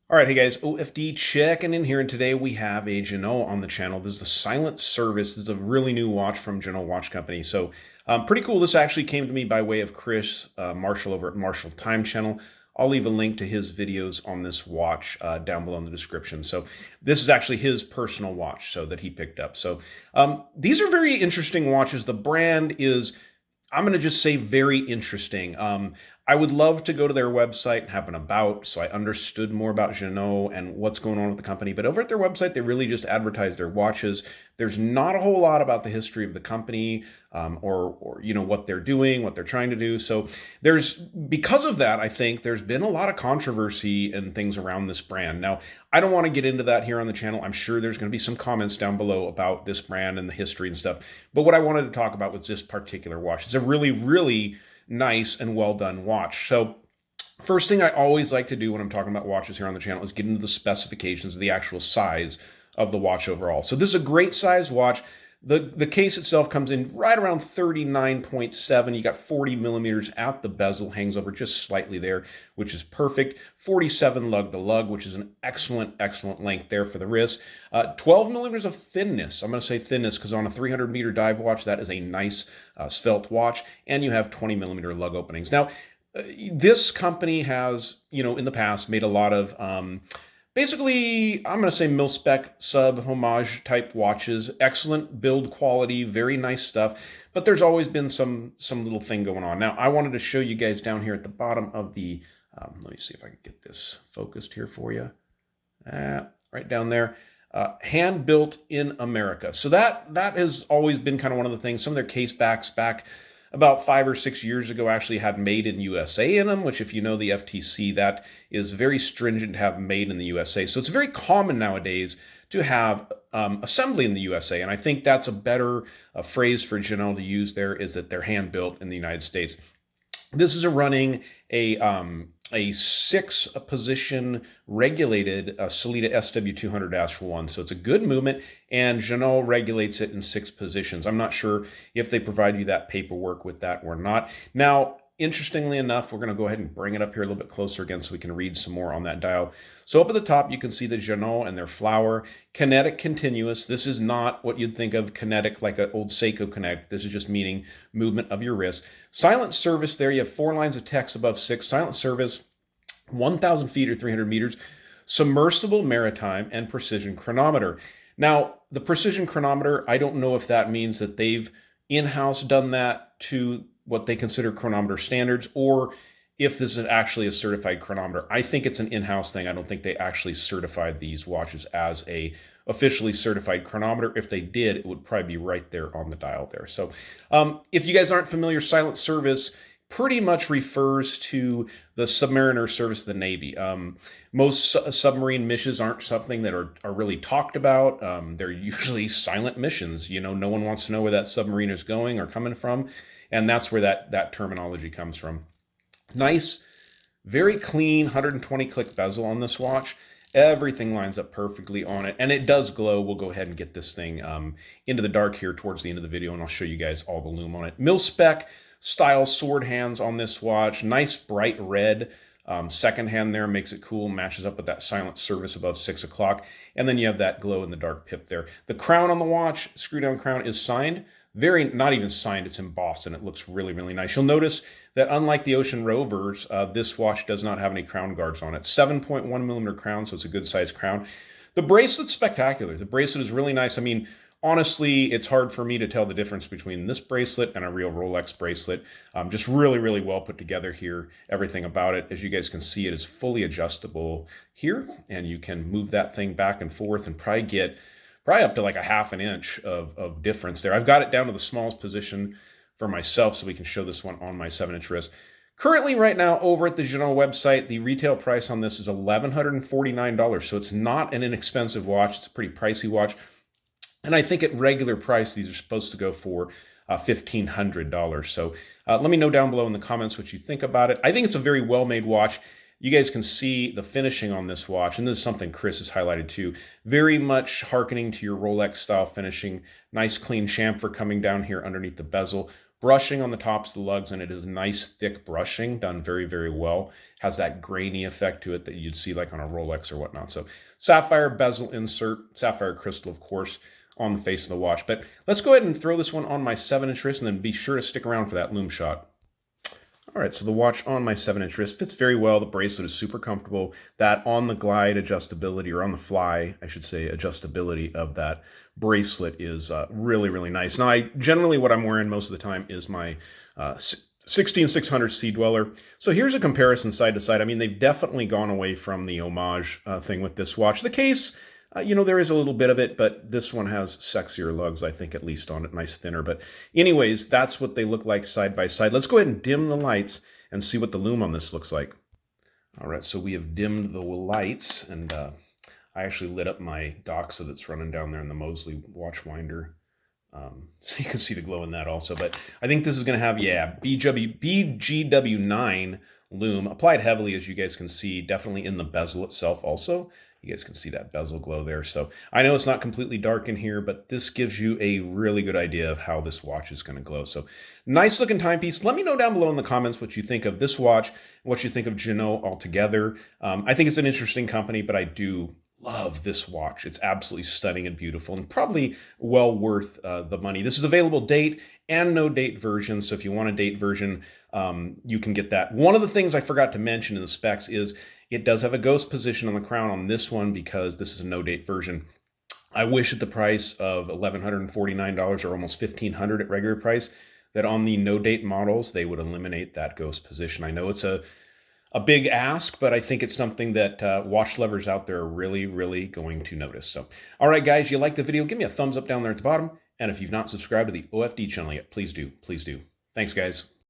All right, hey guys, OFD checking in here, and today we have a Ginault on the channel. This is the Silent Service. This is a really new watch from Ginault Watch Company. So pretty cool. This actually came to me by way of Chris Marshall over at Marshall Time Channel. I'll leave a link to his videos on this watch down below in the description. So this is actually his personal watch so that he picked up. So these are very interesting watches. The brand is, I'm going to just say, very interesting. I would love to go to their website and have an about so I understood more about Ginault and what's going on with the company. But over at their website, they really just advertise their watches. There's not a whole lot about the history of the company or you know what they're doing, what they're trying to do. So because of that, I think there's been a lot of controversy and things around this brand. Now, I don't want to get into that here on the channel. I'm sure there's going to be some comments down below about this brand and the history and stuff. But what I wanted to talk about was this particular watch. It's a really, really nice and well done watch. So first thing I always like to do when I'm talking about watches here on the channel is get into the specifications of the actual size of the watch overall. So this is a great size watch. The case itself comes in right around 39.7. You got 40 millimeters at the bezel, hangs over just slightly there, which is perfect. 47 lug to lug, which is an excellent, excellent length there for the wrist. 12 millimeters of thinness. I'm going to say thinness because on a 300-meter dive watch, that is a nice svelte watch. And you have 20 millimeter lug openings. Now, this company has, in the past made a lot of basically, I'm going to say mil-spec sub-homage type watches. Excellent build quality, very nice stuff. But there's always been some little thing going on. Now, I wanted to show you guys down here at the bottom of the, let me see if I can get this focused here for you. Right down there. Hand built in America. So that has always been kind of one of the things. Some of their case backs back about 5 or 6 years ago actually had made in USA in them, which if you know the FTC, that is very stringent to have made in the USA. So it's very common nowadays to have assembly in the USA. And I think that's a better phrase for Ginault to use there, is that they're hand built in the United States. This is running a 6-position regulated Sellita SW200-1. So it's a good movement, and Ginault regulates it in 6 positions. I'm not sure if they provide you that paperwork with that or not. Now, interestingly enough, we're going to go ahead and bring it up here a little bit closer again so we can read some more on that dial. So up at the top, you can see the Ginault and their flower. Kinetic continuous. This is not what you'd think of kinetic like an old Seiko kinetic. This is just meaning movement of your wrist. Silent service there. You have 4 lines of text above 6. Silent service, 1,000 feet or 300 meters. Submersible maritime and precision chronometer. Now, the precision chronometer, I don't know if that means that they've in-house done that to what they consider chronometer standards, or if this is actually a certified chronometer. I think it's an in-house thing. I don't think they actually certified these watches as a officially certified chronometer. If they did, it would probably be right there on the dial there. So if you guys aren't familiar, silent service pretty much refers to the submariner service of the Navy. Most submarine missions aren't something that are really talked about. They're usually silent missions. No one wants to know where that submarine is going or coming from. And that's where that terminology comes from. Nice, very clean 120 click bezel on this watch. Everything lines up perfectly on it, and it does glow. We'll go ahead and get this thing into the dark here towards the end of the video, and I'll show you guys all the lume on it. Mil-spec style sword hands on this watch. Nice bright red. Second hand there makes it cool, matches up with that silent service above 6 o'clock. And then you have that glow in the dark pip there. The crown on the watch, screw down crown, is signed. Not even signed, it's embossed, and it looks really, really nice. You'll notice that unlike the Ocean Rovers, this watch does not have any crown guards on it. 7.1 millimeter crown, so it's a good size crown. The bracelet's spectacular. The bracelet is really nice. I mean, honestly, it's hard for me to tell the difference between this bracelet and a real Rolex bracelet. Just really, really well put together here. Everything about it, as you guys can see, it is fully adjustable here, and you can move that thing back and forth and probably get up to like a ½ an inch of difference there. I've got it down to the smallest position for myself so we can show this one on my 7-inch wrist. Currently, right now, over at the Ginault website, the retail price on this is $1,149. So it's not an inexpensive watch. It's a pretty pricey watch. And I think at regular price, these are supposed to go for $1,500. So let me know down below in the comments what you think about it. I think it's a very well-made watch. You guys can see the finishing on this watch, and this is something Chris has highlighted too. Very much hearkening to your Rolex style finishing. Nice clean chamfer coming down here underneath the bezel. brushing on the tops of the lugs, and it is nice thick brushing done very, very well. Has that grainy effect to it that you'd see like on a Rolex or whatnot. So sapphire bezel insert, sapphire crystal, of course, on the face of the watch. But let's go ahead and throw this one on my 7-inch wrist, and then be sure to stick around for that lume shot. All right, so the watch on my 7-inch wrist fits very well. The bracelet is super comfortable. That on the glide adjustability, or on the fly, I should say, adjustability of that bracelet is really, really nice. Now, generally what I'm wearing most of the time is my 16600 Sea Dweller. So here's a comparison side to side. I mean, they've definitely gone away from the homage thing with this watch. The case, there is a little bit of it, but this one has sexier lugs, I think, at least on it, nice thinner. But anyways, that's what they look like side by side. Let's go ahead and dim the lights and see what the lume on this looks like. All right, so we have dimmed the lights, and I actually lit up my Doxa that's running down there in the Mosley watch winder. So you can see the glow in that also. But I think this is going to have, BGW9 lume applied heavily, as you guys can see, definitely in the bezel itself also. You guys can see that bezel glow there. So I know it's not completely dark in here, but this gives you a really good idea of how this watch is going to glow. So nice looking timepiece. Let me know down below in the comments what you think of this watch, what you think of Ginault altogether. I think it's an interesting company, but I do love this watch. It's absolutely stunning and beautiful, and probably well worth the money. This is available date and no date version. So if you want a date version, you can get that. One of the things I forgot to mention in the specs is it does have a ghost position on the crown on this one, because this is a no date version. I wish at the price of $1,149 or almost $1,500 at regular price, that on the no date models, they would eliminate that ghost position. I know it's a big ask, but I think it's something that watch lovers out there are really, really going to notice. So, all right, guys, you like the video, give me a thumbs up down there at the bottom. And if you've not subscribed to the OFD channel yet, please do. Please do. Thanks, guys.